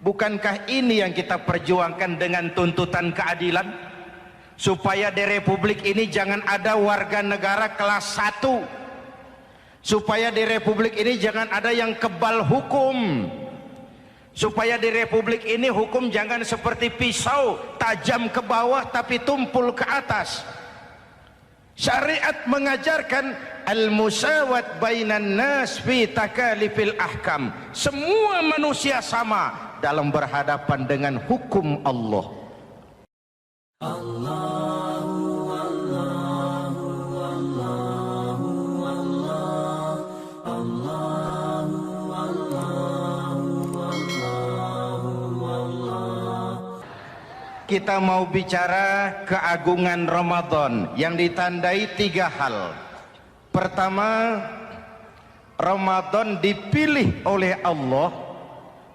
Bukankah ini yang kita perjuangkan dengan tuntutan keadilan? Supaya di Republik ini jangan ada warga negara kelas 1. Supaya di Republik ini jangan ada yang kebal hukum. Supaya di Republik ini hukum jangan seperti pisau, tajam ke bawah tapi tumpul ke atas. Syariat mengajarkan al-musawat bainan nas fi takalifil ahkam. Semua manusia sama dalam berhadapan dengan hukum Allah. Kita mau bicara keagungan Ramadan yang ditandai 3 hal. Pertama, Ramadan dipilih oleh Allah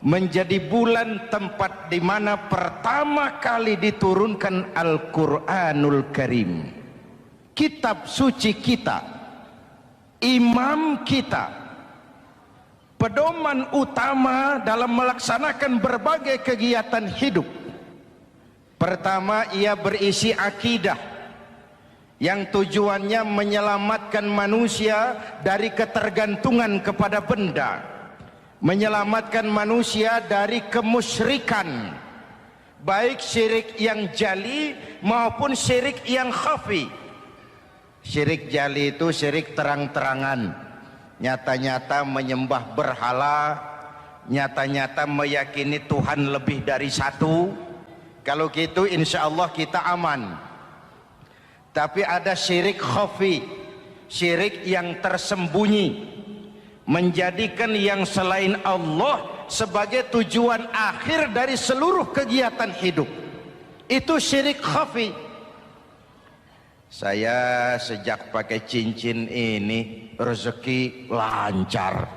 menjadi bulan tempat di mana pertama kali diturunkan Al-Quranul Karim, kitab suci kita, imam kita, pedoman utama dalam melaksanakan berbagai kegiatan hidup. Pertama, ia berisi akidah yang tujuannya menyelamatkan manusia dari ketergantungan kepada benda, menyelamatkan manusia dari kemusyrikan, baik syirik yang jali maupun syirik yang khafi. Syirik jali itu syirik terang-terangan, nyata-nyata menyembah berhala, nyata-nyata meyakini Tuhan lebih dari satu. Kalau gitu insya Allah kita aman. Tapi ada syirik khafi, syirik yang tersembunyi, menjadikan yang selain Allah sebagai tujuan akhir dari seluruh kegiatan hidup. Itu syirik khafi. Saya sejak pakai cincin ini rezeki lancar.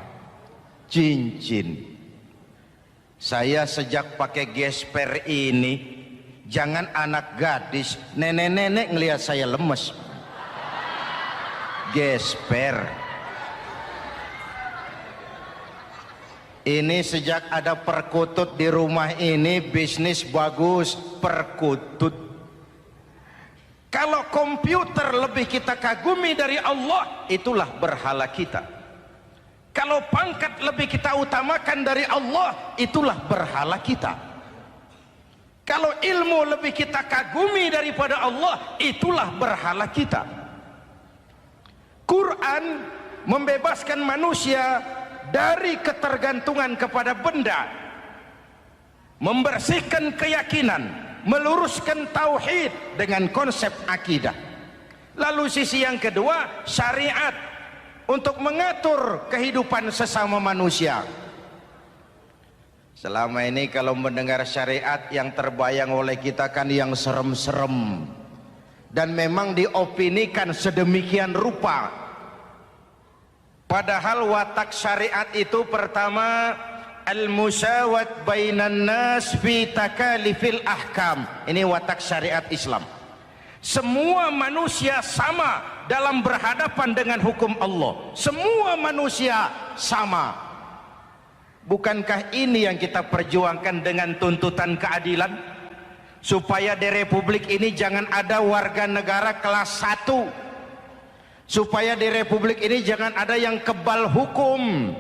Cincin. Saya sejak pakai gesper ini, jangan anak gadis, nenek-nenek ngelihat saya lemes. Gesper. Ini sejak ada perkutut di rumah ini, bisnis bagus. Perkutut. Kalau komputer lebih kita kagumi dari Allah, itulah berhala kita. Kalau pangkat lebih kita utamakan dari Allah, itulah berhala kita. Kalau ilmu lebih kita kagumi daripada Allah, itulah berhala kita. Quran membebaskan manusia dari ketergantungan kepada benda, membersihkan keyakinan, meluruskan tauhid dengan konsep akidah. Lalu sisi yang kedua, syariat untuk mengatur kehidupan sesama manusia. Selama ini kalau mendengar syariat yang terbayang oleh kita kan yang serem-serem, dan memang diopinikan sedemikian rupa. Padahal watak syariat itu pertama, al-musawat bainan nas fi takalifil ahkam. Ini watak syariat Islam. Semua manusia sama dalam berhadapan dengan hukum Allah. Semua manusia sama. Bukankah ini yang kita perjuangkan dengan tuntutan keadilan? Supaya di Republik ini jangan ada warga negara kelas 1. Supaya di Republik ini jangan ada yang kebal hukum.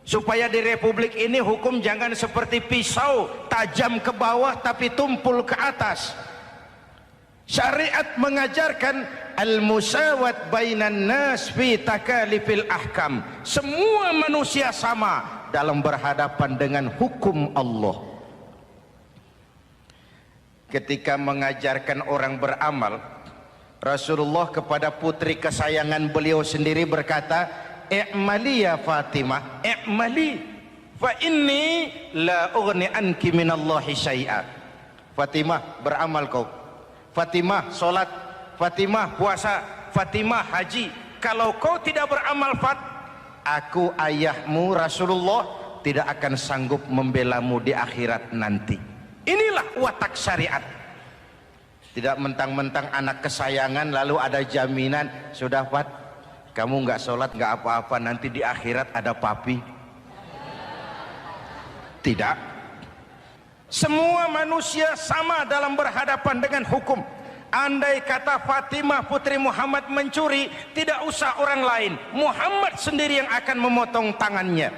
Supaya di Republik ini hukum jangan seperti pisau, tajam ke bawah tapi tumpul ke atas. Syariat mengajarkan al-musawat bainan nas fi takalifil ahkam. Semua manusia sama dalam berhadapan dengan hukum Allah. Ketika mengajarkan orang beramal, Rasulullah kepada putri kesayangan beliau sendiri berkata, "I'mali ya Fatimah, i'mali fa inni la ughni anki minallahi syai'a." Fatimah, beramal kau. Fatimah sholat, Fatimah puasa, Fatimah haji. Kalau kau tidak beramal, aku ayahmu Rasulullah tidak akan sanggup membelamu di akhirat nanti. Inilah watak syariat. Tidak mentang-mentang anak kesayangan lalu ada jaminan, sudah Fat, kamu nggak sholat nggak apa-apa, nanti di akhirat ada papi. Tidak. Semua manusia sama dalam berhadapan dengan hukum. Andai kata Fatimah putri Muhammad mencuri, tidak usah orang lain, Muhammad sendiri yang akan memotong tangannya.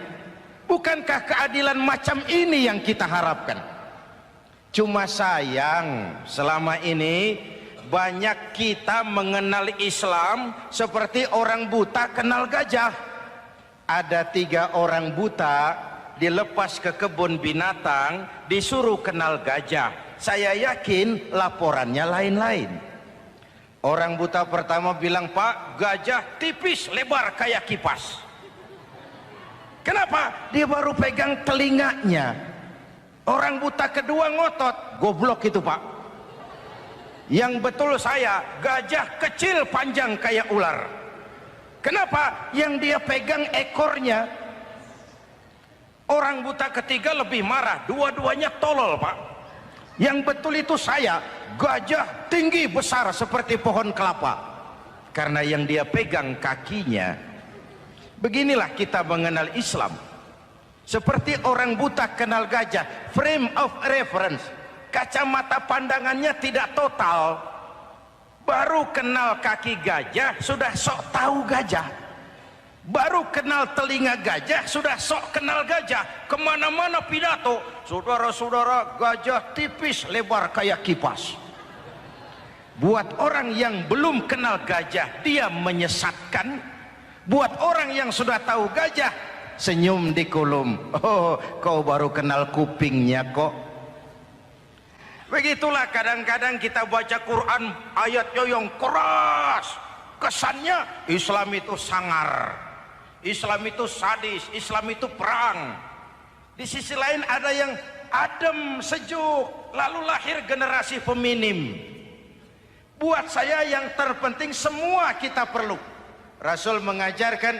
Bukankah keadilan macam ini yang kita harapkan? Cuma sayang, selama ini banyak kita mengenal Islam seperti orang buta kenal gajah. Ada 3 orang buta dilepas ke kebun binatang, disuruh kenal gajah. Saya yakin laporannya lain-lain. Orang buta pertama bilang, Pak, gajah tipis lebar kayak kipas. Kenapa? Dia baru pegang telinganya. Orang buta kedua ngotot, goblok itu Pak. Yang betul saya, gajah kecil panjang kayak ular. Kenapa? Yang dia pegang ekornya. Orang buta ketiga lebih marah, dua-duanya tolol Pak. Yang betul itu saya, gajah tinggi besar seperti pohon kelapa, karena yang dia pegang kakinya. Beginilah kita mengenal Islam, seperti orang buta kenal gajah. Frame of reference, kacamata pandangannya tidak total. Baru kenal kaki gajah sudah sok tahu gajah. Baru kenal telinga gajah sudah sok kenal gajah. Kemana-mana pidato, saudara-saudara, gajah tipis lebar kayak kipas. Buat orang yang belum kenal gajah, dia menyesatkan. Buat orang yang sudah tahu gajah, senyum di kolom. Oh, kau baru kenal kupingnya kok. Begitulah kadang-kadang kita baca Quran, ayatnya yang keras, kesannya Islam itu sangar, Islam itu sadis, Islam itu perang. Di sisi lain ada yang adem, sejuk, lalu lahir generasi feminim. Buat saya yang terpenting semua kita perlu. Rasul mengajarkan,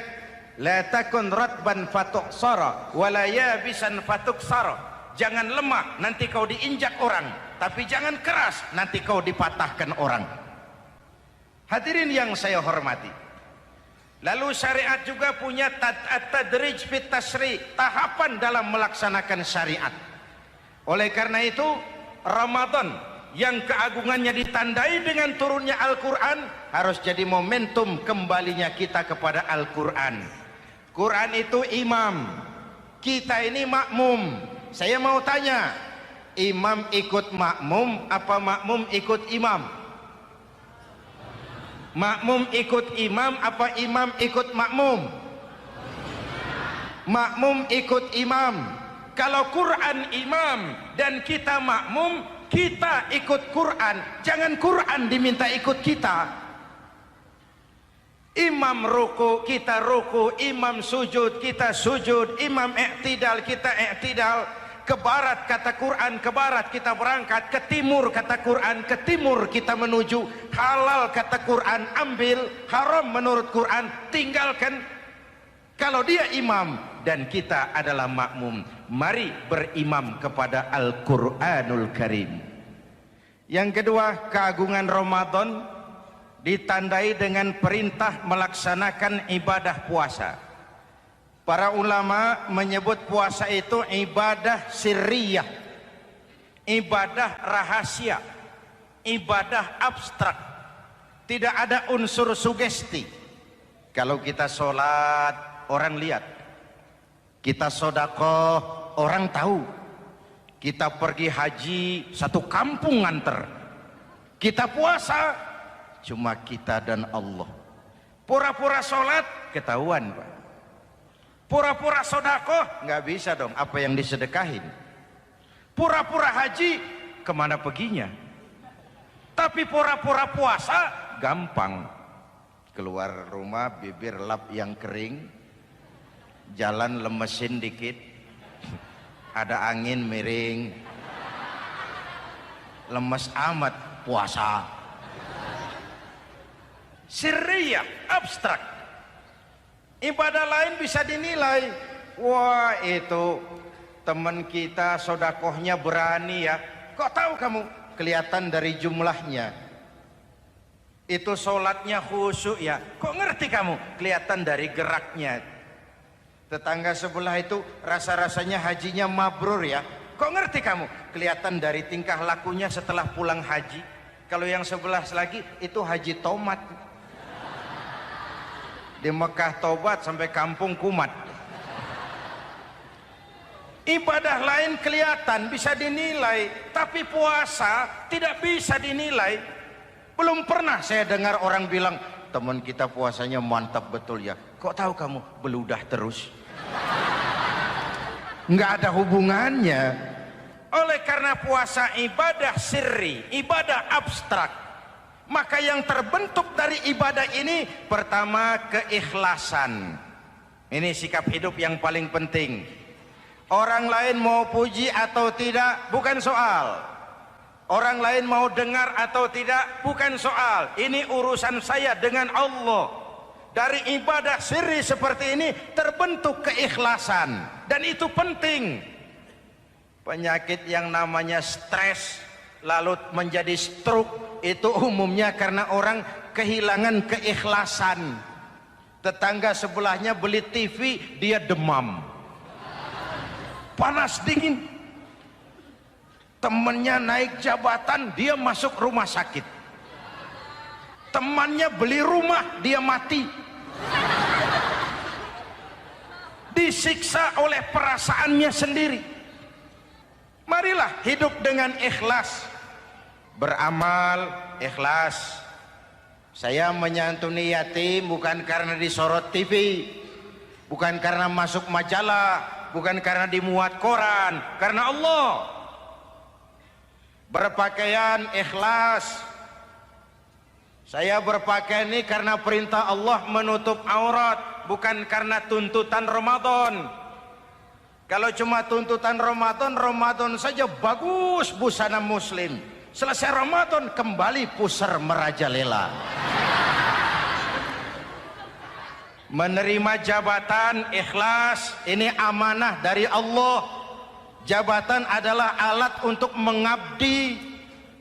la takun ratban fatuksara wala yabisan fatuksara. Jangan lemah, nanti kau diinjak orang, tapi jangan keras, nanti kau dipatahkan orang. Hadirin yang saya hormati, lalu syariat juga punya tadrij fit tasri, tahapan dalam melaksanakan syariat. Oleh karena itu, Ramadan yang keagungannya ditandai dengan turunnya Al-Quran harus jadi momentum kembalinya kita kepada Al-Quran. Quran itu imam, kita ini makmum. Saya mau tanya, imam ikut makmum apa makmum ikut imam? Makmum ikut imam apa imam ikut makmum? Makmum ikut imam. Kalau Quran imam dan kita makmum, kita ikut Quran, jangan Quran diminta ikut kita. Imam ruku, kita ruku, imam sujud, kita sujud, imam i'tidal, kita i'tidal. Ke barat kata Quran, ke barat kita berangkat, ke timur kata Quran, ke timur kita menuju. Halal kata Quran, ambil, haram menurut Quran, tinggalkan. Kalau dia imam dan kita adalah makmum, mari berimam kepada Al-Quranul Karim. Yang kedua, keagungan Ramadan ditandai dengan perintah melaksanakan ibadah puasa. Para ulama menyebut puasa itu ibadah sirriyah, ibadah rahasia, ibadah abstrak, tidak ada unsur sugesti. Kalau kita sholat, orang lihat. Kita sedekah, orang tahu. Kita pergi haji, satu kampung nganter. Kita puasa, cuma kita dan Allah. Pura-pura sholat, ketahuan Pak. Pura-pura sedekah, nggak bisa dong, apa yang disedekahin. Pura-pura haji, kemana perginya? Tapi pura-pura puasa, gampang. Keluar rumah, bibir lap yang kering, jalan lemesin dikit, ada angin miring, lemes amat puasa. Sirriyah, abstrak. Ibadah lain bisa dinilai, wah itu teman kita sodakohnya berani ya. Kok tahu kamu? Kelihatan dari jumlahnya. Itu sholatnya khusyuk ya. Kok ngerti kamu? Kelihatan dari geraknya. Tetangga sebelah itu rasa-rasanya hajinya mabrur ya. Kok ngerti kamu? Kelihatan dari tingkah lakunya setelah pulang haji. Kalau yang sebelah lagi itu haji tomat. Di Mekah tobat sampai kampung kumat. Ibadah lain kelihatan bisa dinilai, tapi puasa tidak bisa dinilai. Belum pernah saya dengar orang bilang, teman kita puasanya mantap betul ya. Kok tahu kamu? Beludah terus. Nggak ada hubungannya. Oleh karena puasa ibadah sirri, ibadah abstrak, maka yang terbentuk dari ibadah ini pertama keikhlasan. Ini sikap hidup yang paling penting. Orang lain mau puji atau tidak bukan soal. Orang lain mau dengar atau tidak bukan soal. Ini urusan saya dengan Allah. Dari ibadah sirri seperti ini terbentuk keikhlasan, dan itu penting. Penyakit yang namanya stres lalu menjadi stroke itu umumnya karena orang kehilangan keikhlasan. Tetangga sebelahnya beli TV, dia demam, panas dingin. Temannya naik jabatan, dia masuk rumah sakit. Temannya beli rumah, dia mati. Disiksa oleh perasaannya sendiri. Marilah hidup dengan ikhlas. Beramal ikhlas. Saya menyantuni yatim bukan karena disorot TV, bukan karena masuk majalah, bukan karena dimuat koran, karena Allah. Berpakaian ikhlas. Saya berpakaian ini karena perintah Allah menutup aurat, bukan karena tuntutan Ramadan. Kalau cuma tuntutan Ramadan, Ramadan saja bagus busana muslim. Selesai Ramadan kembali pusar merajalela. Menerima jabatan ikhlas, ini amanah dari Allah. Jabatan adalah alat untuk mengabdi,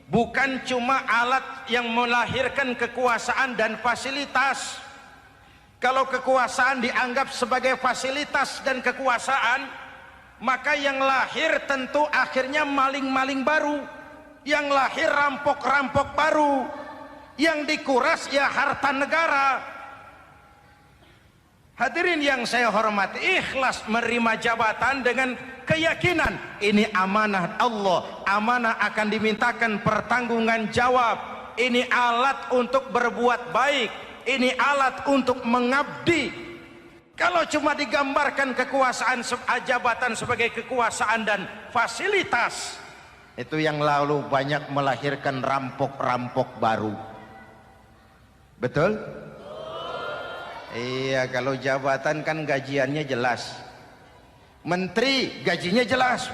bukan cuma alat yang melahirkan kekuasaan dan fasilitas. Kalau kekuasaan dianggap sebagai fasilitas dan kekuasaan, maka yang lahir tentu akhirnya maling-maling baru, yang lahir rampok-rampok baru, yang dikuras ya harta negara. Hadirin yang saya hormati, ikhlas menerima jabatan dengan keyakinan ini amanah Allah, amanah akan dimintakan pertanggungan jawab. Ini alat untuk berbuat baik, ini alat untuk mengabdi. Kalau cuma digambarkan kekuasaan jabatan sebagai kekuasaan dan fasilitas, itu yang lalu banyak melahirkan rampok-rampok baru. Betul? Iya, kalau jabatan kan gajiannya jelas. Menteri gajinya jelas,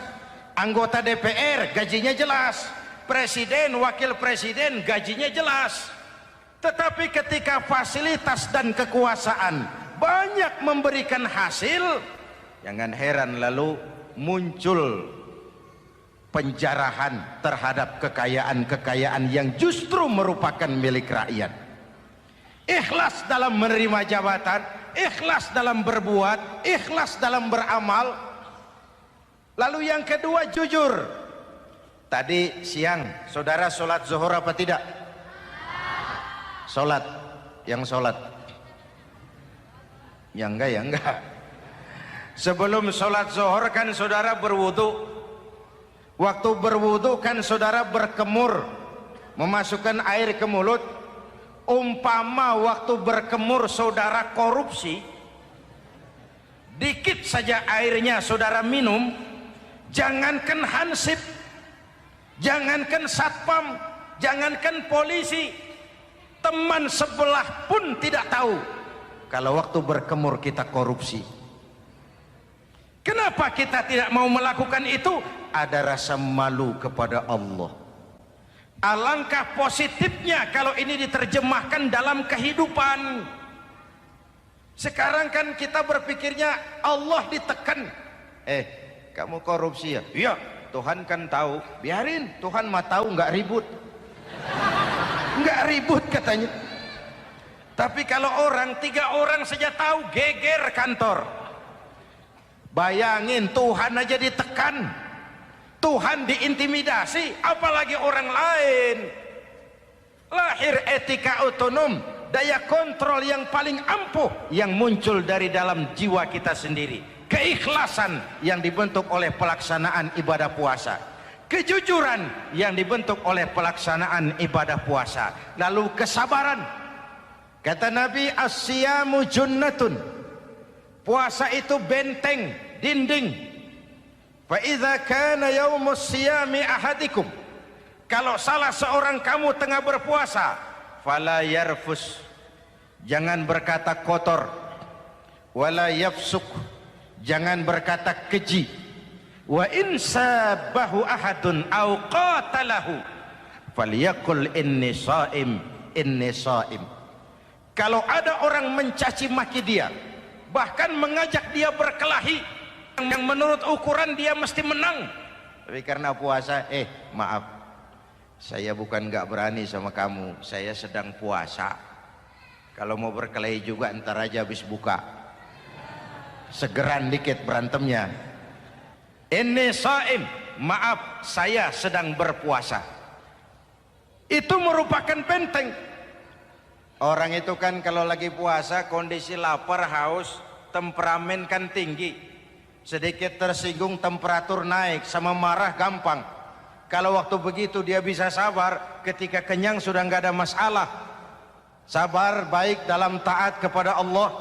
anggota DPR gajinya jelas, presiden, wakil presiden gajinya jelas. Tetapi ketika fasilitas dan kekuasaan banyak memberikan hasil, jangan heran lalu muncul penjarahan terhadap kekayaan-kekayaan yang justru merupakan milik rakyat. Ikhlas dalam menerima jabatan, ikhlas dalam berbuat, ikhlas dalam beramal. Lalu yang kedua, jujur. Tadi siang saudara sholat zuhur apa tidak? Sholat. Yang sholat? Ya enggak, ya enggak. Sebelum sholat zuhur kan saudara berwudu. Waktu berwudu kan saudara berkemur, memasukkan air ke mulut. Umpama waktu berkemur saudara korupsi, dikit saja airnya saudara minum, jangankan hansip, jangankan satpam, jangankan polisi, teman sebelah pun tidak tahu kalau waktu berkemur kita korupsi. Kenapa kita tidak mau melakukan itu? Ada rasa malu kepada Allah. Alangkah positifnya kalau ini diterjemahkan dalam kehidupan. Sekarang kan kita berpikirnya Allah ditekan. Kamu korupsi ya? Iya, Tuhan kan tahu. Biarin, Tuhan mah tahu, nggak ribut. Nggak ribut katanya. Tapi kalau orang, 3 orang saja tahu, geger kantor. Bayangin Tuhan aja ditekan. Tuhan diintimidasi, apalagi orang lain. Lahir etika otonom, daya kontrol yang paling ampuh yang muncul dari dalam jiwa kita sendiri. Keikhlasan yang dibentuk oleh pelaksanaan ibadah puasa. Kejujuran yang dibentuk oleh pelaksanaan ibadah puasa. Lalu kesabaran. Kata Nabi, as-siyamu junnatun. Puasa itu benteng, dinding. Fa idza kana yaumus siyami ahadikum, kalau salah seorang kamu tengah berpuasa, fala yarfus, jangan berkata kotor, wala yafsuk, jangan berkata keji, wa in sabahu ahadun au qatalahu falyaqul inni shaim, inni shaim. Kalau ada orang mencaci maki dia, bahkan mengajak dia berkelahi, yang menurut ukuran dia mesti menang, tapi karena puasa, maaf, saya bukan gak berani sama kamu, saya sedang puasa. Kalau mau berkelahi juga ntar aja habis buka, segeran dikit berantemnya. Inni shaim, maaf saya sedang berpuasa. Itu merupakan benteng. Orang itu kan kalau lagi puasa kondisi lapar, haus, temperamen kan tinggi. Sedikit tersinggung temperatur naik, sama marah gampang. Kalau waktu begitu dia bisa sabar, ketika kenyang sudah nggak ada masalah. Sabar baik dalam taat kepada Allah,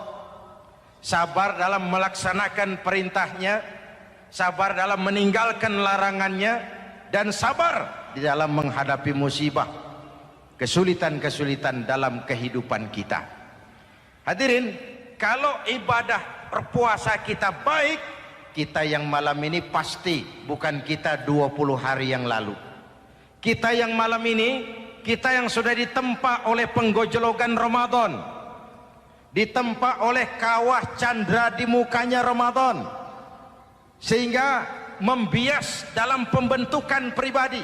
sabar dalam melaksanakan perintahnya, sabar dalam meninggalkan larangannya, dan sabar di dalam menghadapi musibah, kesulitan-kesulitan dalam kehidupan kita. Hadirin, kalau ibadah berpuasa kita baik, kita yang malam ini pasti bukan kita 20 hari yang lalu. Kita yang malam ini, kita yang sudah ditempa oleh penggojologan Ramadan, ditempa oleh kawah candra di mukanya Ramadan, sehingga membias dalam pembentukan pribadi.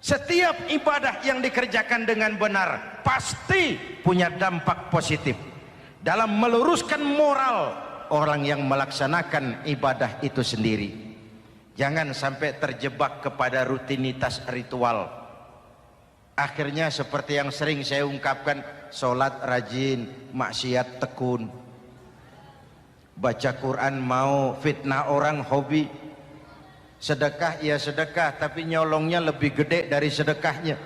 Setiap ibadah yang dikerjakan dengan benar pasti punya dampak positif dalam meluruskan moral orang yang melaksanakan ibadah itu sendiri. Jangan sampai terjebak kepada rutinitas ritual. Akhirnya seperti yang sering saya ungkapkan, sholat rajin, maksiat tekun. Baca Quran mau, fitnah orang hobi. Sedekah ya sedekah, tapi nyolongnya lebih gede dari sedekahnya.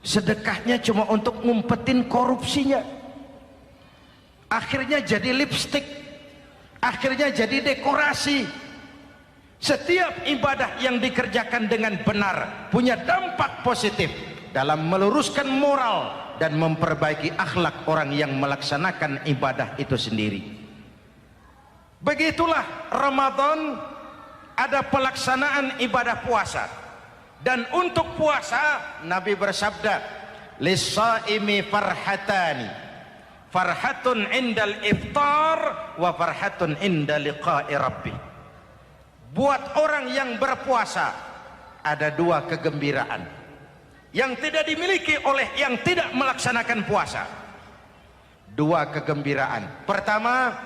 Sedekahnya cuma untuk ngumpetin korupsinya. Akhirnya jadi lipstik, akhirnya jadi dekorasi. Setiap ibadah yang dikerjakan dengan benar punya dampak positif dalam meluruskan moral dan memperbaiki akhlak orang yang melaksanakan ibadah itu sendiri. Begitulah Ramadan, ada pelaksanaan ibadah puasa. Dan untuk puasa Nabi bersabda, lis-shaimi farhatani, farhatun indal iftar wa farhatun inda liqa'i rabbih. Buat orang yang berpuasa ada dua kegembiraan yang tidak dimiliki oleh yang tidak melaksanakan puasa. Dua kegembiraan. Pertama,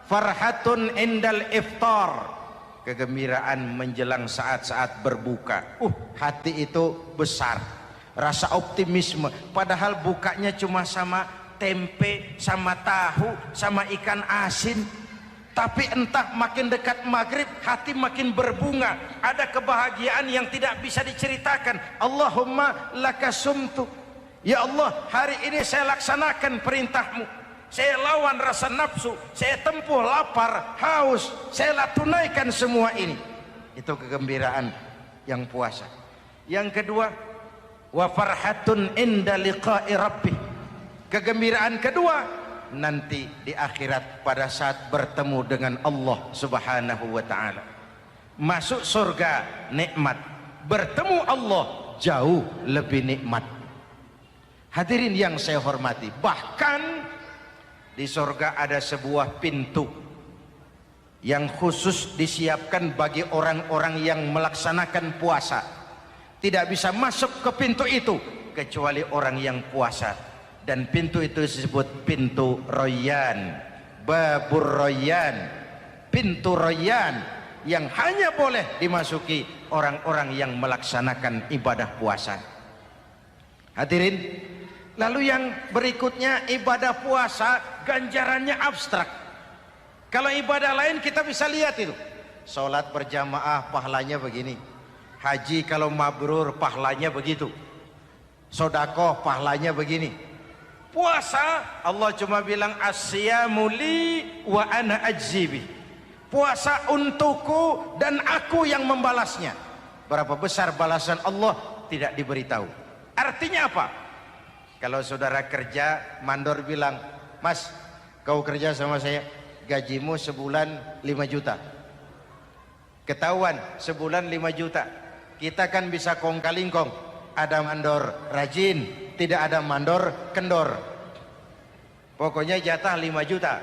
farhatun indal iftar, kegembiraan menjelang saat-saat berbuka. Hati itu besar, rasa optimisme, padahal bukanya cuma sama tempe, sama tahu, sama ikan asin. Tapi entah makin dekat maghrib hati makin berbunga, ada kebahagiaan yang tidak bisa diceritakan. Allahumma lakasumtu, ya Allah hari ini saya laksanakan perintahmu, saya lawan rasa nafsu, saya tempuh lapar, haus, saya tunaikan semua ini. Itu kegembiraan yang puasa. Yang kedua, wa farhatun inda liqa'i rabbih, kegembiraan kedua nanti di akhirat pada saat bertemu dengan Allah Subhanahu wa ta'ala. Masuk surga nikmat, bertemu Allah jauh lebih nikmat. Hadirin yang saya hormati, bahkan di surga ada sebuah pintu yang khusus disiapkan bagi orang-orang yang melaksanakan puasa. Tidak bisa masuk ke pintu itu kecuali orang yang puasa. Dan pintu itu disebut pintu Rayyan, Babur Rayyan, pintu Rayyan. yang hanya boleh dimasuki orang-orang yang melaksanakan ibadah puasa. Hadirin, lalu yang berikutnya ibadah puasa ganjarannya abstrak. Kalau ibadah lain kita bisa lihat itu, sholat berjamaah pahalanya begini, haji kalau mabrur pahalanya begitu, sodakoh pahalanya begini. Puasa Allah cuma bilang as-siyamu li wa ana ajzibi, puasa untukku dan aku yang membalasnya. Berapa besar balasan Allah tidak diberitahu. Artinya apa? Kalau saudara kerja, mandor bilang, mas kau kerja sama saya, gajimu sebulan 5 juta. Ketahuan sebulan 5 juta. Kita kan bisa kong kalingkong, ada mandor rajin, tidak ada mandor kendor. Pokoknya jatah 5 juta.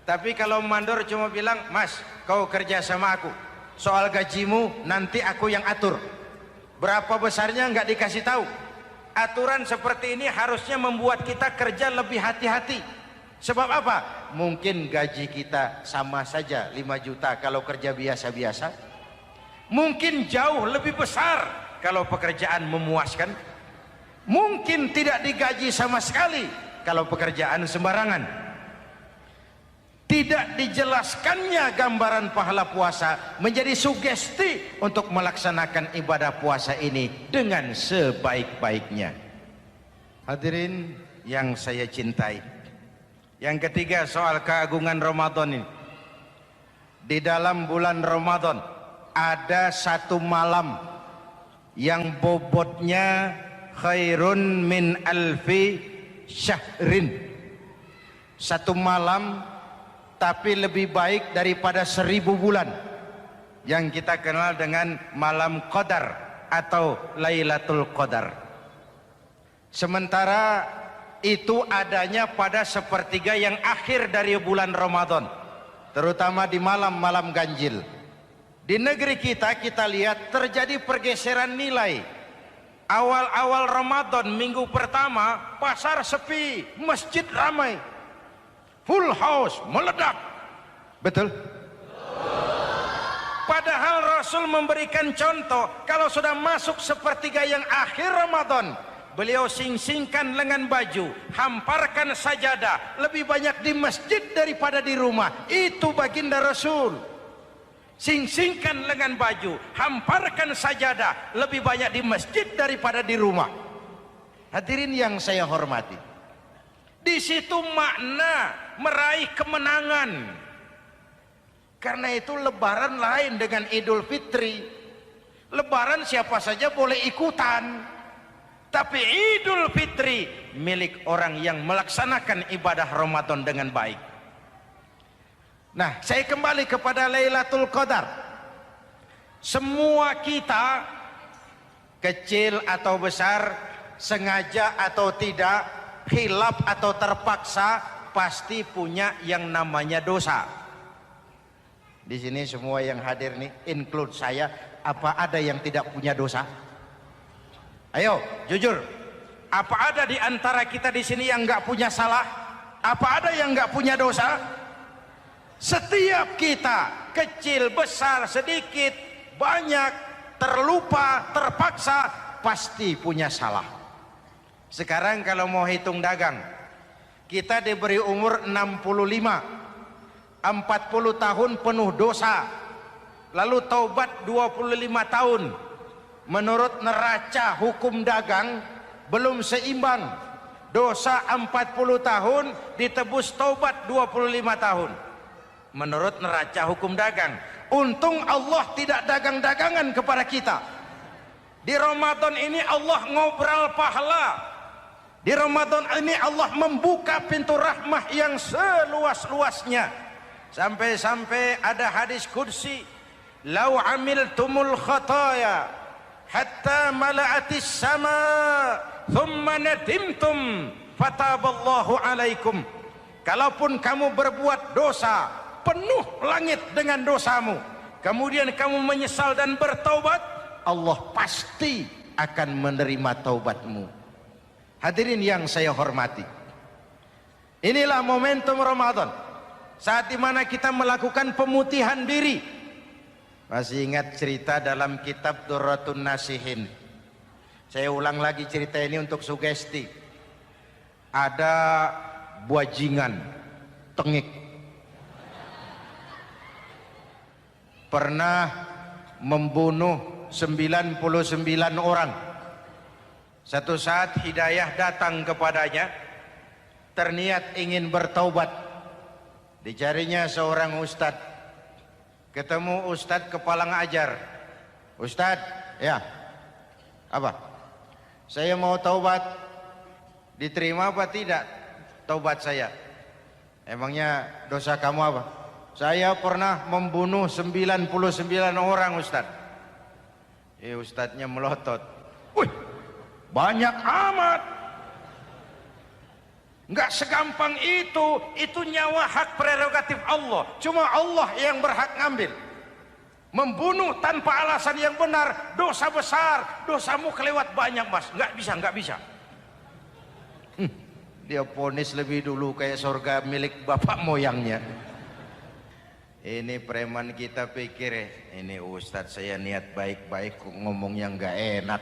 Tapi kalau mandor cuma bilang, mas kau kerja sama aku, soal gajimu nanti aku yang atur, berapa besarnya nggak dikasih tahu. Aturan seperti ini harusnya membuat kita kerja lebih hati-hati. Sebab apa? Mungkin gaji kita sama saja 5 juta kalau kerja biasa-biasa, mungkin jauh lebih besar kalau pekerjaan memuaskan, mungkin tidak digaji sama sekali kalau pekerjaan sembarangan. Tidak dijelaskannya gambaran pahala puasa menjadi sugesti untuk melaksanakan ibadah puasa ini dengan sebaik-baiknya. Hadirin yang saya cintai, yang ketiga soal keagungan Ramadan ini. Di dalam bulan Ramadan ada satu malam yang bobotnya khairun min alfi syahrin. Satu malam tapi lebih baik daripada 1000 bulan, yang kita kenal dengan malam Qadar atau Lailatul Qadar. Sementara itu adanya pada sepertiga yang akhir dari bulan Ramadan, terutama di malam-malam ganjil. Di negeri kita lihat terjadi pergeseran nilai. Awal-awal Ramadan minggu pertama pasar sepi, masjid ramai, full house, meledak. Betul? Padahal Rasul memberikan contoh, kalau sudah masuk sepertiga yang akhir Ramadan, beliau sing-singkan lengan baju, hamparkan sajadah, lebih banyak di masjid daripada di rumah. Itu baginda Rasul. Sing-singkan lengan baju, hamparkan sajadah, lebih banyak di masjid daripada di rumah. Hadirin yang saya hormati, di situ makna meraih kemenangan. Karena itu lebaran lain dengan Idul Fitri. Lebaran siapa saja boleh ikutan, tapi Idul Fitri milik orang yang melaksanakan ibadah Ramadan dengan baik. Nah, saya kembali kepada Lailatul Qadar. Semua kita, kecil atau besar, sengaja atau tidak, khilaf atau terpaksa, pasti punya yang namanya dosa. Di sini semua yang hadir nih, include saya, apa ada yang tidak punya dosa? Ayo, jujur. Apa ada di antara kita di sini yang nggak punya salah? Apa ada yang nggak punya dosa? Setiap kita, kecil, besar, sedikit, banyak, terlupa, terpaksa, pasti punya salah. Sekarang kalau mau hitung dagang, kita diberi umur 65, 40 tahun penuh dosa, lalu taubat 25 tahun. Menurut neraca hukum dagang belum seimbang. Dosa 40 tahun ditebus taubat 25 tahun. Menurut neraca hukum dagang. Untung Allah tidak dagang-dagangan kepada kita. Di Ramadan ini Allah ngobrol pahala. Di Ramadan ini Allah membuka pintu rahmah yang seluas-luasnya. Sampai-sampai ada hadis qudsi, "Lau amiltumul khataya hatta mala'atis sama, thumma nadimtum, fataballahu alaikum." Kalaupun kamu berbuat dosa, penuh langit dengan dosamu, kemudian kamu menyesal dan bertaubat, Allah pasti akan menerima taubatmu. Hadirin yang saya hormati, inilah momentum Ramadan, saat dimana kita melakukan pemutihan diri. Masih ingat cerita dalam kitab Durratun Nasihin? Saya ulang lagi cerita ini untuk sugesti. Ada bajingan tengik pernah membunuh 99 orang. Satu saat hidayah datang kepadanya, terniat ingin bertaubat. Dicarinya seorang ustadz. Ketemu ustadz kepala ngajar. Ustadz, ya, apa? Saya mau taubat. Diterima apa tidak taubat saya? Emangnya dosa kamu apa? Saya pernah membunuh 99 orang, ustadz. Ustadznya melotot. Wih, banyak amat. Enggak segampang itu nyawa hak prerogatif Allah. Cuma Allah yang berhak ngambil. Membunuh tanpa alasan yang benar, dosa besar. Dosamu kelewat banyak, mas. Enggak bisa. Dia vonis lebih dulu kayak surga milik bapak moyangnya. Ini preman kita pikir ini ustadz saya niat baik-baik kok ngomongnya enggak enak.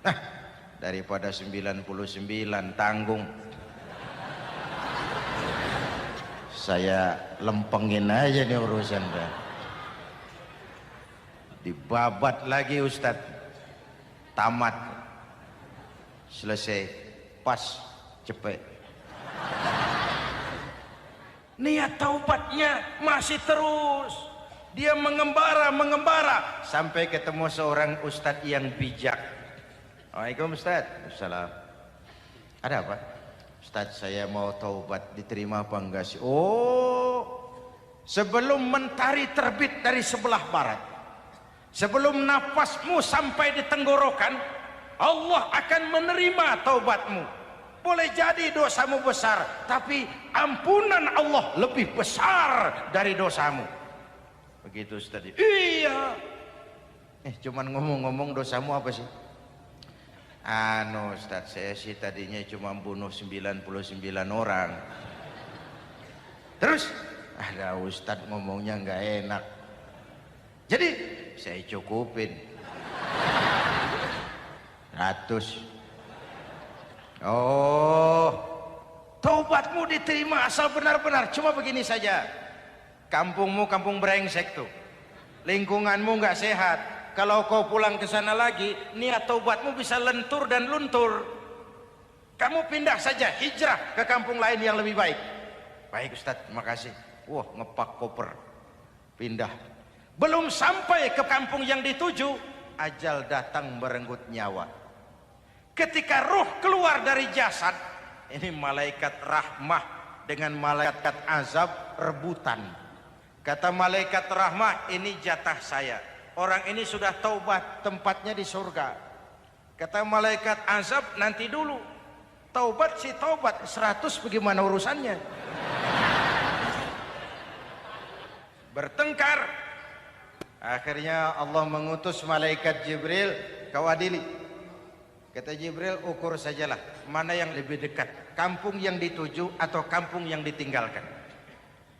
Nah, daripada 99 tanggung. Saya lempengin aja nih urusan dah. Dibabat lagi ustadz. Tamat. Selesai. Pas. Cepet. Niat taubatnya masih terus. Dia mengembara sampai ketemu seorang ustadz yang bijak. Waalaikumsalam ustadz. Assalam. Ada apa? Ustadz, saya mau taubat, diterima apa enggak sih? Oh, sebelum mentari terbit dari sebelah barat, sebelum nafasmu sampai di tenggorokan, Allah akan menerima taubatmu. Boleh jadi dosamu besar, tapi ampunan Allah lebih besar dari dosamu. Begitu Ustaz. Iya. Cuman ngomong-ngomong dosamu apa sih? Ustaz, saya sih tadinya cuma bunuh 99 orang. Terus ada Ustaz ngomongnya nggak enak. Jadi saya cukupin 100. Oh, taubatmu diterima asal benar-benar. Cuma begini saja, kampungmu kampung brengsek tuh, lingkunganmu nggak sehat. Kalau kau pulang ke sana lagi, niat taubatmu bisa lentur dan luntur. Kamu pindah saja, hijrah ke kampung lain yang lebih baik. Baik Ustadz, makasih. Wah, ngepak koper, pindah. Belum sampai ke kampung yang dituju, ajal datang merenggut nyawa. Ketika ruh keluar dari jasad, ini malaikat rahmah dengan malaikat azab rebutan. Kata malaikat rahmah, ini jatah saya. Orang ini sudah taubat, tempatnya di surga. Kata malaikat azab, nanti dulu. Taubat sih taubat, 100 bagaimana urusannya? Bertengkar. Akhirnya Allah mengutus malaikat Jibril, kau adili. Kata Jibril, ukur sajalah mana yang lebih dekat, kampung yang dituju atau kampung yang ditinggalkan.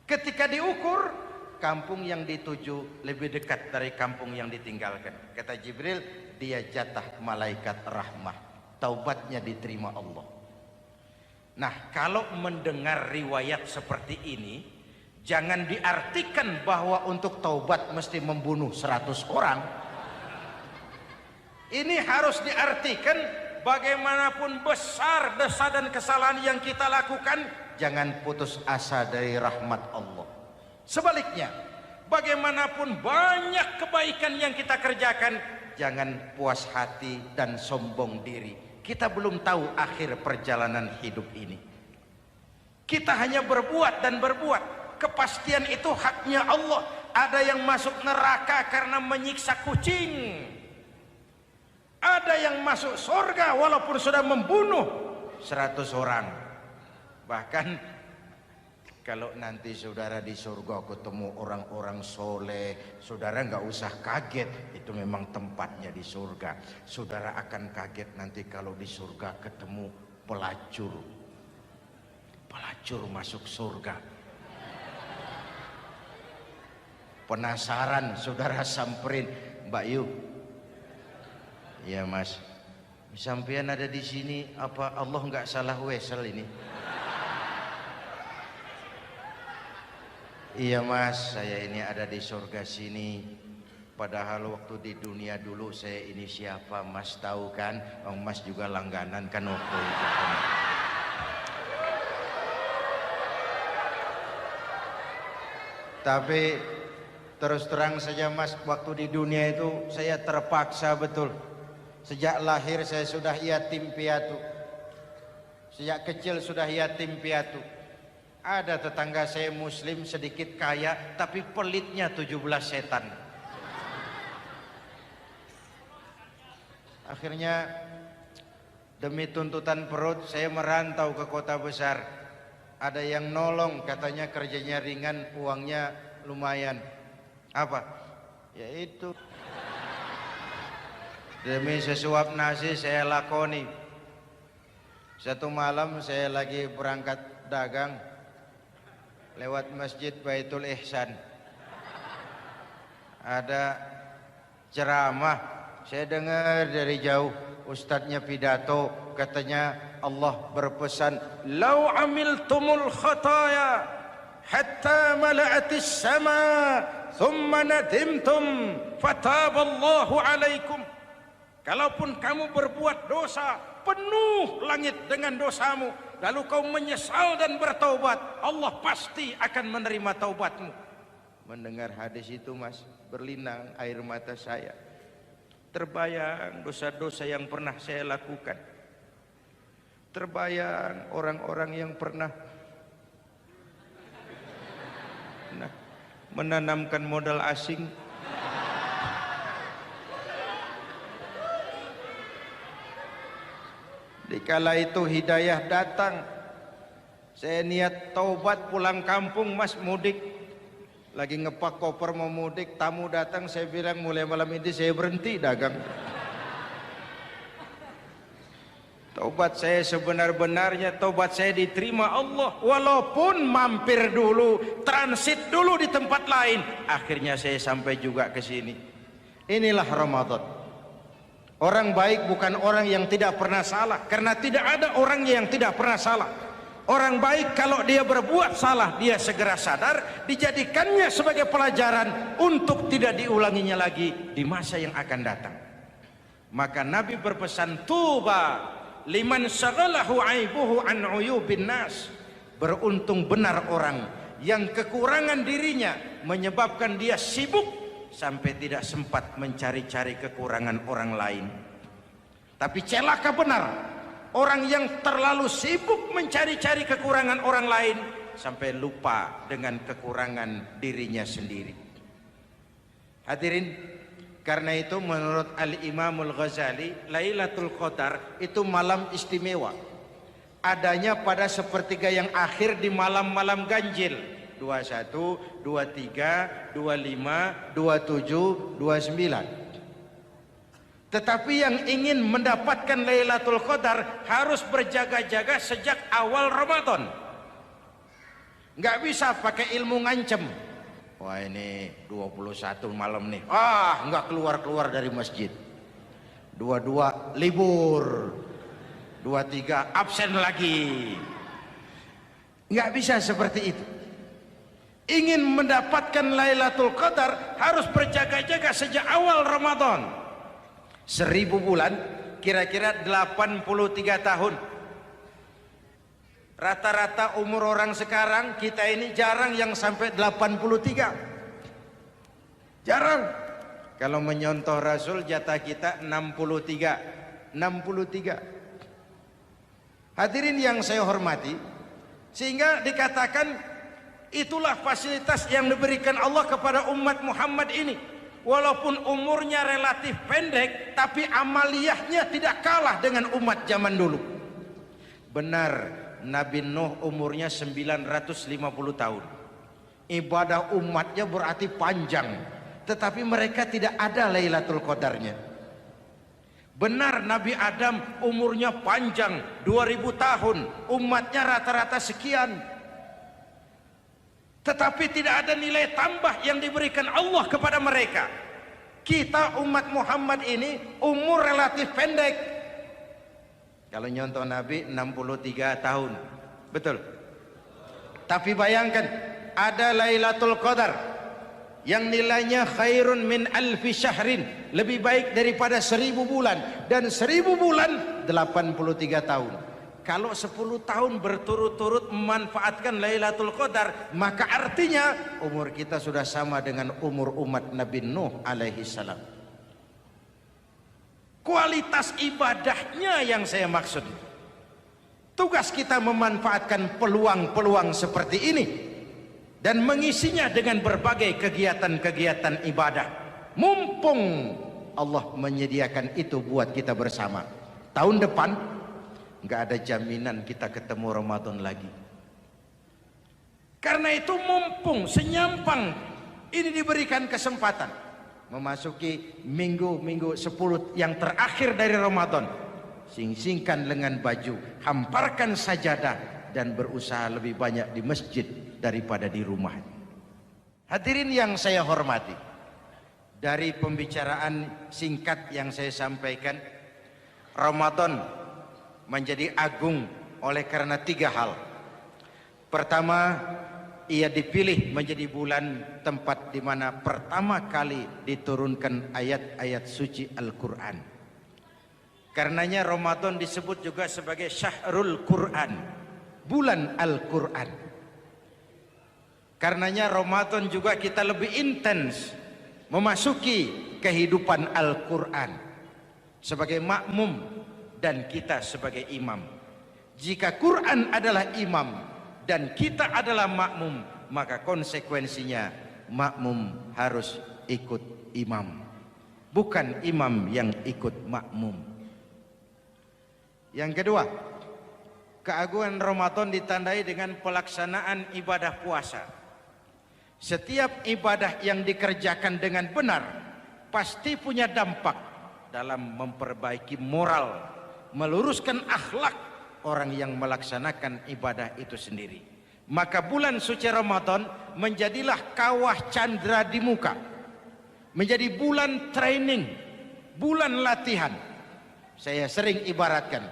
Ketika diukur, kampung yang dituju lebih dekat dari kampung yang ditinggalkan. Kata Jibril, dia jatah malaikat rahmah, taubatnya diterima Allah. Nah, kalau mendengar riwayat seperti ini, jangan diartikan bahwa untuk taubat mesti membunuh 100 orang. Ini harus diartikan bagaimanapun besar dosa dan kesalahan yang kita lakukan, jangan putus asa dari rahmat Allah. Sebaliknya, bagaimanapun banyak kebaikan yang kita kerjakan, jangan puas hati dan sombong diri. Kita belum tahu akhir perjalanan hidup ini. Kita hanya berbuat dan berbuat. Kepastian itu haknya Allah. Ada yang masuk neraka karena menyiksa kucing. Ada yang masuk surga walaupun sudah membunuh 100 orang. Bahkan kalau nanti saudara di surga ketemu orang-orang soleh, saudara nggak usah kaget, itu memang tempatnya di surga. Saudara akan kaget nanti kalau di surga ketemu pelacur. Pelacur masuk surga. Penasaran saudara samperin, Mbak Yu. Iya Mas, sampean ada di sini, apa Allah nggak salah wesel ini? Iya Mas, saya ini ada di surga sini. Padahal waktu di dunia dulu saya ini siapa Mas tahu kan? Mas juga langganan kan waktu itu. Tapi terus terang saja Mas, waktu di dunia itu saya terpaksa betul. Sejak lahir saya sudah yatim piatu. Sejak kecil sudah yatim piatu. Ada tetangga saya muslim sedikit kaya, tapi pelitnya 17 setan. Akhirnya demi tuntutan perut saya merantau ke kota besar. Ada yang nolong, katanya kerjanya ringan, uangnya lumayan. Apa? Yaitu demi sesuap nasi saya lakoni. Satu malam saya lagi berangkat dagang, lewat Masjid Baitul Ihsan. Ada ceramah, saya dengar dari jauh, ustadznya pidato, katanya Allah berpesan, "Lau amiltumul khataya hatta mala'atis sama, thumma nadimtum, fataballahu alaikum." Kalaupun kamu berbuat dosa, penuh langit dengan dosamu, lalu kau menyesal dan bertaubat, Allah pasti akan menerima taubatmu. Mendengar hadis itu Mas, berlinang air mata saya. Terbayang dosa-dosa yang pernah saya lakukan. Terbayang orang-orang yang pernah menanamkan modal asing. Dikala itu hidayah datang, saya niat taubat pulang kampung Mas, mudik. Lagi ngepak koper mau mudik, tamu datang, saya bilang mulai malam ini saya berhenti dagang. Taubat saya sebenar-benarnya, taubat saya diterima Allah. Walaupun mampir dulu, transit dulu di tempat lain, akhirnya saya sampai juga ke sini. Inilah Ramadan. Orang baik bukan orang yang tidak pernah salah, karena tidak ada orang yang tidak pernah salah. Orang baik kalau dia berbuat salah, dia segera sadar, dijadikannya sebagai pelajaran untuk tidak diulanginya lagi di masa yang akan datang. Maka Nabi berpesan, tuba liman syaghalahu aibuhu an uyubin nas. Beruntung benar orang yang kekurangan dirinya menyebabkan dia sibuk sampai tidak sempat mencari-cari kekurangan orang lain. Tapi celaka benar orang yang terlalu sibuk mencari-cari kekurangan orang lain sampai lupa dengan kekurangan dirinya sendiri. Hadirin, karena itu menurut Al-Imamul Ghazali, Lailatul Qadar itu malam istimewa. Adanya pada sepertiga yang akhir di malam-malam ganjil, 21, 23, 25, 27, 29. Tetapi yang ingin mendapatkan Lailatul Qadar harus berjaga-jaga sejak awal Ramadan. Nggak bisa pakai ilmu ngancem. Wah ini 21 malam nih, nggak keluar-keluar dari masjid. 22 libur, 23 absen lagi. Nggak bisa seperti itu. Ingin mendapatkan Lailatul Qadar harus berjaga-jaga sejak awal Ramadan. 1000 bulan kira-kira 83 tahun. Rata-rata umur orang sekarang kita ini jarang yang sampai 83. Jarang. Kalau menyontoh Rasul jatah kita 63. Hadirin yang saya hormati, sehingga dikatakan itulah fasilitas yang diberikan Allah kepada umat Muhammad ini. Walaupun umurnya relatif pendek, tapi amaliyahnya tidak kalah dengan umat zaman dulu. Benar, Nabi Nuh umurnya 950 tahun. Ibadah umatnya berarti panjang, tetapi mereka tidak ada Lailatul Qadarnya. Benar, Nabi Adam umurnya panjang, 2000 tahun, umatnya rata-rata sekian. tetapi tidak ada nilai tambah yang diberikan Allah kepada mereka. Kita umat Muhammad ini umur relatif pendek. Kalau nyontoh Nabi 63 tahun, betul. Tapi bayangkan, ada Lailatul Qadar yang nilainya khairun min alfi syahrin, lebih baik daripada 1000 bulan, dan 1000 bulan 83 tahun. Kalau 10 tahun berturut-turut memanfaatkan Lailatul Qadar, maka artinya umur kita sudah sama dengan umur umat Nabi Nuh alaihi salam. Kualitas ibadahnya yang saya maksud. Tugas kita memanfaatkan peluang-peluang seperti ini dan mengisinya dengan berbagai kegiatan-kegiatan ibadah. Mumpung Allah menyediakan itu buat kita bersama. Tahun depan nggak ada jaminan kita ketemu Ramadan lagi. Karena itu mumpung senyampang ini diberikan kesempatan memasuki minggu-minggu 10 yang terakhir dari Ramadan, sing-singkan lengan baju, hamparkan sajadah, dan berusaha lebih banyak di masjid daripada di rumah. Hadirin yang saya hormati, dari pembicaraan singkat yang saya sampaikan, Ramadan menjadi agung oleh karena 3 hal. Pertama, ia dipilih menjadi bulan tempat di mana pertama kali diturunkan ayat-ayat suci Al-Quran. Karenanya Ramadan disebut juga sebagai Syahrul Quran, bulan Al-Quran. Karenanya Ramadan juga kita lebih intens memasuki kehidupan Al-Quran sebagai makmum dan kita sebagai imam. Jika Quran adalah imam dan kita adalah makmum, maka konsekuensinya makmum harus ikut imam, bukan imam yang ikut makmum. Yang kedua, keagungan Ramadan ditandai dengan pelaksanaan ibadah puasa. Setiap ibadah yang dikerjakan dengan benar pasti punya dampak dalam memperbaiki moral, meluruskan akhlak orang yang melaksanakan ibadah itu sendiri. Maka bulan suci Ramadan menjadilah kawah candra di muka, menjadi bulan training, bulan latihan. Saya sering ibaratkan,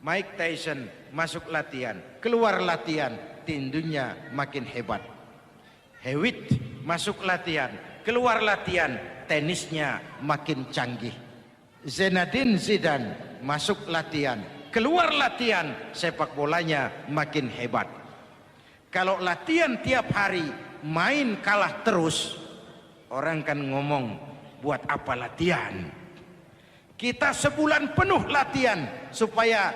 Mike Tyson masuk latihan, keluar latihan, tinjunya makin hebat. Hewitt masuk latihan, keluar latihan, tenisnya makin canggih. Zinedine Zidane masuk latihan, keluar latihan, sepak bolanya makin hebat. Kalau latihan tiap hari, main kalah terus, orang kan ngomong, buat apa latihan? Kita sebulan penuh latihan supaya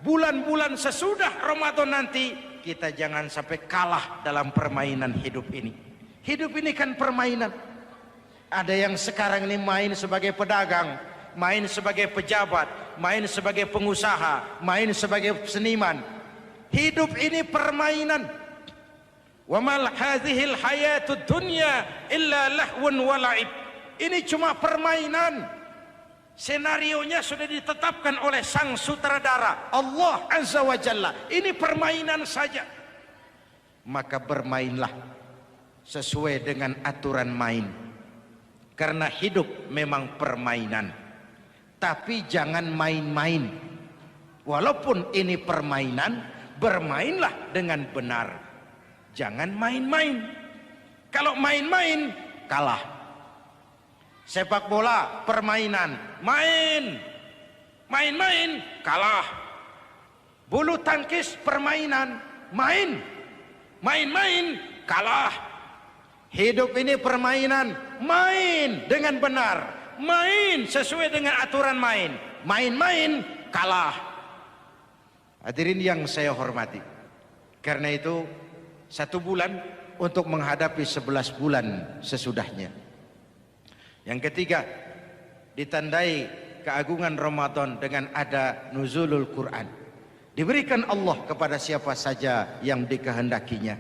bulan-bulan sesudah Ramadan nanti kita jangan sampai kalah dalam permainan hidup ini. Hidup ini kan permainan. Ada yang sekarang ini main sebagai pedagang, main sebagai pejabat, main sebagai pengusaha, main sebagai seniman. Hidup ini permainan. Wa mal hadhil hayatud dunya illa lahwun wa la'ib. Ini cuma permainan. Senarionya sudah ditetapkan oleh sang sutradara Allah Azza wa Jalla. Ini permainan saja. Maka bermainlah sesuai dengan aturan main. Karena hidup memang permainan. Tapi jangan main-main. Walaupun ini permainan, bermainlah dengan benar. Jangan main-main. Kalau main-main, kalah. Sepak bola permainan, main-main kalah. Bulu tangkis permainan, main-main kalah. Hidup ini permainan, main dengan benar, main sesuai dengan aturan main, main-main kalah. Hadirin yang saya hormati, karena itu 1 bulan untuk menghadapi 11 bulan sesudahnya. Yang ketiga, ditandai keagungan Ramadan dengan ada nuzulul Quran. Diberikan Allah kepada siapa saja yang dikehendakinya.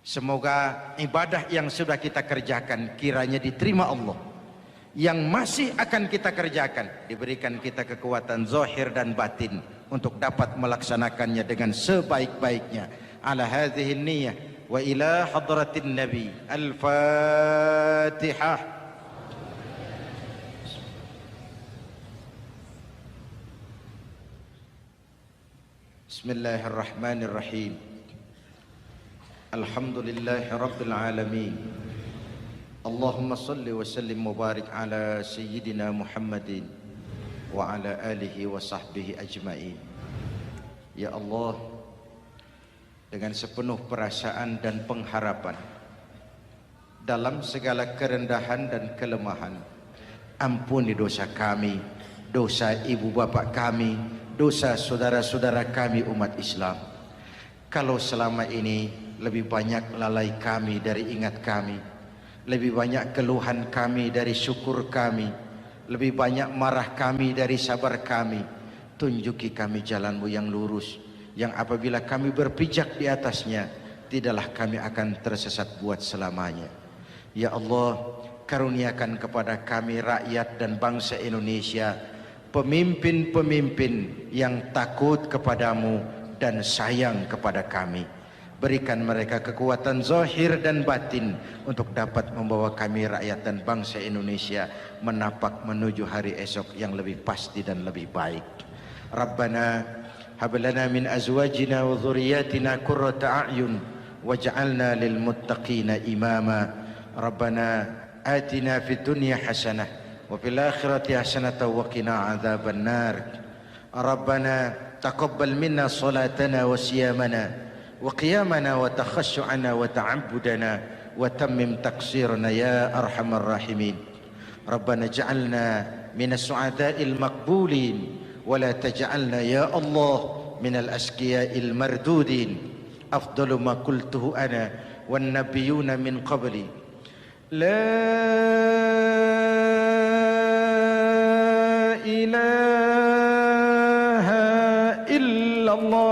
Semoga ibadah yang sudah kita kerjakan kiranya diterima Allah. Yang masih akan kita kerjakan, diberikan kita kekuatan zahir dan batin untuk dapat melaksanakannya dengan sebaik-baiknya. Ala hadhihi niyyah wa ila hadratin Nabi. Al-Fatihah. Bismillahirrahmanirrahim. Alhamdulillahi rabbil alamin. Allahumma salli wa sallim mubarak ala sayyidina Muhammadin wa ala alihi wa sahbihi ajma'in. Ya Allah, dengan sepenuh perasaan dan pengharapan, dalam segala kerendahan dan kelemahan, ampuni dosa kami, dosa ibu bapa kami, dosa saudara-saudara kami umat Islam. Kalau selama ini lebih banyak lalai kami dari ingat kami, lebih banyak keluhan kami dari syukur kami, lebih banyak marah kami dari sabar kami, tunjuki kami jalan-Mu yang lurus, yang apabila kami berpijak di atasnya, tidaklah kami akan tersesat buat selamanya. Ya Allah, karuniakan kepada kami rakyat dan bangsa Indonesia pemimpin-pemimpin yang takut kepadamu dan sayang kepada kami. Berikan mereka kekuatan zahir dan batin untuk dapat membawa kami rakyat dan bangsa Indonesia menapak menuju hari esok yang lebih pasti dan lebih baik. Rabbana hab lana min azwajina wa dhurriyyatina qurrata a'yun waj'alna lil muttaqina imama. Rabbana atina fid dunya hasanah wa fil akhirati hasanah wa qina adzaban nar. Rabbana taqabbal minna salatana wa siyamana wa qiyamana wa takhashu'ana wa ta'abbudana wa tammim taqsirana ya arhamar rahimin. Rabbana ja'alna minas su'ada'il maqbulin wa la taj'alna ya Allah minal asqiya'il mardudin. Afdalu ma qultuhu ana wan nabiyyuna min qabli la ilaha illallah.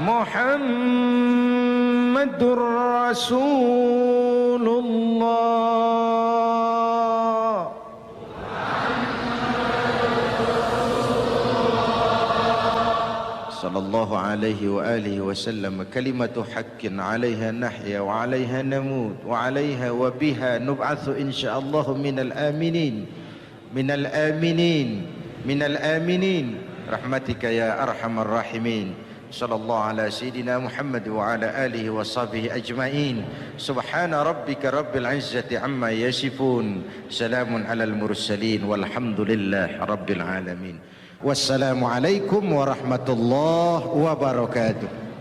Muhammadur Rasulullah. Sallallahu alaihi wa alihi wasallam. Kalimatu haqqin 'alaiha nahya wa 'alaiha namut wa 'alaiha wa biha nub'atsu insyaallah minal aminin. Minal aminin. Minal aminin. Rahmatika ya arhamar rahimin. Sallallahu ala sayyidina Muhammad wa ala alihi wa sahbihi ajma'in. Subhana rabbika rabbil izzati amma yasifun. Salamun alal mursalin walhamdulillahi rabbil alamin. Wassalamu alaikum warahmatullahi wabarakatuh.